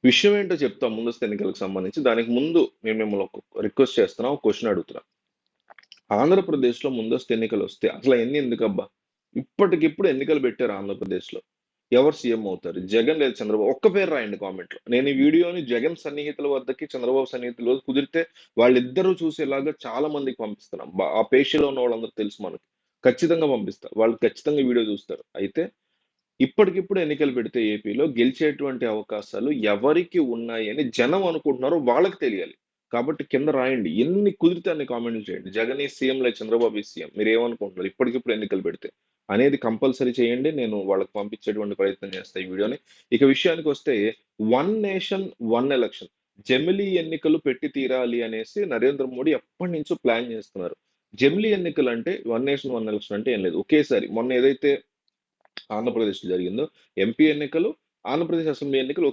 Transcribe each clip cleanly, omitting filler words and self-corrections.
విషయం ఏంటో చెప్తా ముందస్తు ఎన్నికలకు సంబంధించి. దానికి ముందు నేను మిమ్మల్ని ఒక రిక్వెస్ట్ చేస్తున్నా. ఒక క్వెషన్ అడుగుతున్నా. ఆంధ్రప్రదేశ్‌లో ముందస్తు ఎన్నికలొస్తే అసలు అయన్నీ ఎందుకబ్బా? ఇప్పటికిప్పుడు ఎన్నికలు పెట్టారు ఆంధ్రప్రదేశ్‌లో. ఎవరు సీఎం అవుతారు? జగన్ లేదా చంద్రబాబు? ఒక్క పేరు రాయండి కామెంట్‌లో. నేను ఈ వీడియోని జగన్ సన్నిహితుల వద్దకి, చంద్రబాబు సన్నిహితుల వద్దకు కుదిరితే వాళ్ళిద్దరూ చూసేలాగా చాలా మందికి పంపిస్తున్నాం. ఆ పేషీలో ఉన్న వాళ్ళందరూ తెలుసు మనకి. ఖచ్చితంగా పంపిస్తా. వాళ్ళు ఖచ్చితంగా ఈ వీడియో చూస్తారు. అయితే ఇప్పటికిప్పుడు ఎన్నికలు పెడితే ఏపీలో గెలిచేటువంటి అవకాశాలు ఎవరికి ఉన్నాయని జనం అనుకుంటున్నారో వాళ్ళకి తెలియాలి. కాబట్టి కింద రాయండి. ఎన్ని కుదిరితే అన్ని కామెంట్లు చేయండి. జగన్ ఈజ్ సీఎం లేదా చంద్రబాబు ఈజ్ సీఎం. మీరేమనుకుంటున్నారు? ఇప్పటికిప్పుడు ఎన్నికలు పెడితే అనేది కంపల్సరీ చేయండి. నేను వాళ్ళకి పంపించేటువంటి ప్రయత్నం చేస్తా ఈ వీడియోని. ఇక విషయానికొస్తే వన్ నేషన్, వన్ ఎలక్షన్. జమిలీ ఎన్నికలు పెట్టి తీరాలి అనేసి నరేంద్ర మోడీ ఎప్పటినుంచో ప్లాన్ చేస్తున్నారు. జమిలీ ఎన్నికలంటే వన్ నేషన్, వన్ ఎలక్షన్ అంటే ఏం లేదు. ఒకేసారి మొన్న ఏదైతే ఆంధ్రప్రదేశ్‌లో జరిగిందో. ఎంపీ ఎన్నికలు, ఆంధ్రప్రదేశ్ అసెంబ్లీ ఎన్నికలు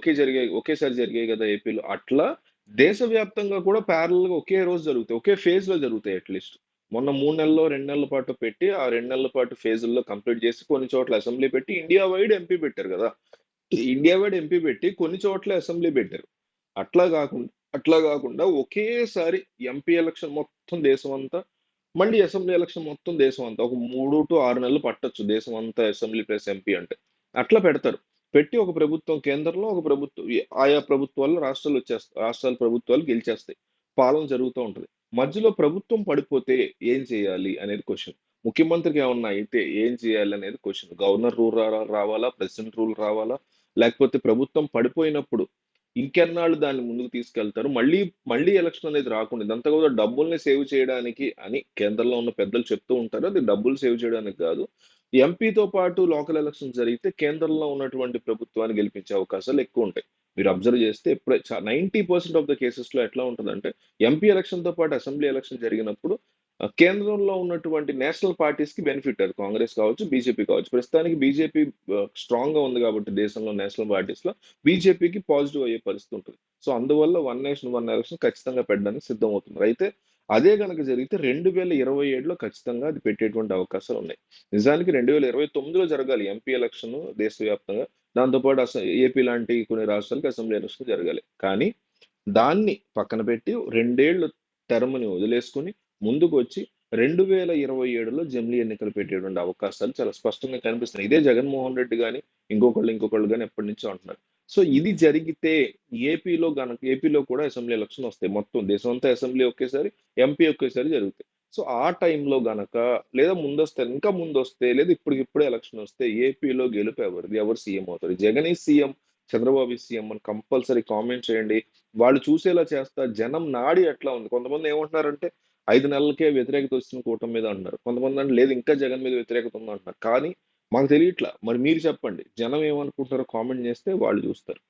ఒకేసారి జరిగాయి గదా! ఏపీలో. అట్లా దేశవ్యాప్తంగా కూడా ప్యారలెల్‌గా ఒకే రోజు జరుగుతాయి. ఒకే ఫేజ్‌లో జరుగుతాయి అట్‌లీస్ట్. మొన్న 3 నెల్లో, 2 నెలల పాటు పెట్టి, ఆ 2 నెలల పాటు ఫేజుల్లో కంప్లీట్ చేసి కొన్ని చోట్ల అసెంబ్లీ పెట్టి ఇండియా వైడ్ ఎంపీ పెట్టారు గదా! ఇండియా వైడ్ ఎంపీ పెట్టి కొన్ని చోట్ల అసెంబ్లీ పెట్టారు. అట్లా గాకుండా అట్లా గాకుండా ఒకేసారి ఎంపీ ఎలక్షన్ మొత్తం దేశమంతా, మళ్ళీ అసెంబ్లీ ఎలక్షన్ మొత్తం దేశమంతా. ఒక 3-6 నెలలు పట్టొచ్చు దేశమంతా అసెంబ్లీ ప్లస్ ఎంపీ అంటే. అట్లా పెడతారు. పెట్టి ఒక ప్రభుత్వం కేంద్రంలో, ఒక ప్రభుత్వం ఆయా ప్రభుత్వాల్లో రాష్ట్రాల ప్రభుత్వాలు గెలిచేస్తాయి. పాలన జరుగుతూ ఉంటది. మధ్యలో ప్రభుత్వం పడిపోతే ఏం చేయాలి అనేది క్వెషన్. ముఖ్యమంత్రికి ఏమన్నా అయితే ఏం చేయాలి అనేది క్వెషన్. గవర్నర్ రూల్ రావాలా? ప్రెసిడెంట్ రూల్ రావాలా? లేకపోతే ప్రభుత్వం పడిపోయినప్పుడు ఇంకెన్నాళ్ళు దాన్ని ముందుకు తీసుకెళ్తారు? మళ్ళీ ఎలక్షన్ అనేది రాకుండా ఇదంతా కూడా డబ్బుల్ని సేవ్ చేయడానికి అని కేంద్రంలో ఉన్న పెద్దలు చెప్తూ ఉంటారు. అది డబ్బులు సేవ్ చేయడానికి కాదు. ఎంపీతో పాటు లోకల్ ఎలక్షన్స్ జరిగితే కేంద్రంలో ఉన్నటువంటి ప్రభుత్వాన్ని గెలిపించే అవకాశాలు ఎక్కువుంటాయి. మీరు అబ్జర్వ్ చేస్తే ఇప్పుడే 90% ఆఫ్ ద కేసెస్‌లో ఎట్లా ఉంటదంటే ఎంపీ ఎలక్షన్‌తో పాటు అసెంబ్లీ ఎలక్షన్ జరిగినప్పుడు కేంద్రంలో ఉన్నటువంటి నేషనల్ పార్టీస్‌కి బెనిఫిట్ అది. కాంగ్రెస్ కావచ్చు, బీజేపీ కావచ్చు. ప్రస్తుతానికి బీజేపీ స్ట్రాంగ్‌గా ఉంది కాబట్టి దేశంలో నేషనల్ పార్టీస్‌లో బీజేపీకి పాజిటివ్ అయ్యే పరిస్థితి ఉంటుంది. సో, అందువల్ల వన్ నేషన్, వన్ ఎలక్షన్ ఖచ్చితంగా పెట్టడానికి సిద్ధమవుతున్నారు. అయితే అదే గనక జరిగితే 2027లో ఖచ్చితంగా అది పెట్టేటువంటి అవకాశాలున్నాయి. నిజానికి 2029లో జరగాలి ఎంపీ ఎలక్షన్ దేశవ్యాప్తంగా. దాంతో పాటు ఏపీ లాంటి కొన్ని రాష్ట్రాలకి అసెంబ్లీ ఎలక్షన్ జరగాలి. కానీ దాన్ని పక్కన పెట్టి 2 ఏళ్ళు టర్మ్‌ని వదిలేసుకొని ముందుకొచ్చి 2027లో జమిలీ ఎన్నికలు పెట్టేటువంటి అవకాశాలు చాలా స్పష్టంగా కనిపిస్తున్నాయి. ఇదే జగన్మోహన్ రెడ్డి గాని, ఇంకొకళ్ళు గాని ఎప్పటినుంచో అంటున్నారు. సో, ఇది జరిగితే ఏపీలో కూడా అసెంబ్లీ ఎలక్షన్ వస్తాయి. మొత్తం దేశమంతా అసెంబ్లీ ఒకేసారి, ఎంపీ ఒకేసారి జరుగుతాయి. సో, ఆ టైంలో గనక లేదా ఇంకా ముందొస్తే లేదా ఇప్పటికిప్పుడే ఎలక్షన్ వస్తే ఏపీలో గెలుపు ఎవరిది? ఎవరు సీఎం అవుతారు? Jagan is CM, Chandrababu is CM అని కంపల్సరీ కామెంట్ చేయండి. వాళ్ళు చూసేలా చేస్తా. జనం నాడి ఎట్లా ఉంది? కొంతమంది ఏమంటున్నారంటే 5 నెలలకే వ్యతిరేకత వచ్చింది కూటమి మీద అంటున్నారు. కొంతమంది లేదు ఇంకా జగన్ మీద వ్యతిరేకత ఉంది అంటున్నారు. కానీ మాకు తెలియట్లా. మరి మీరు చెప్పండి. జనం ఏమనుకుంటున్నారో కామెంట్ చేస్తే వాళ్ళు చూస్తారు.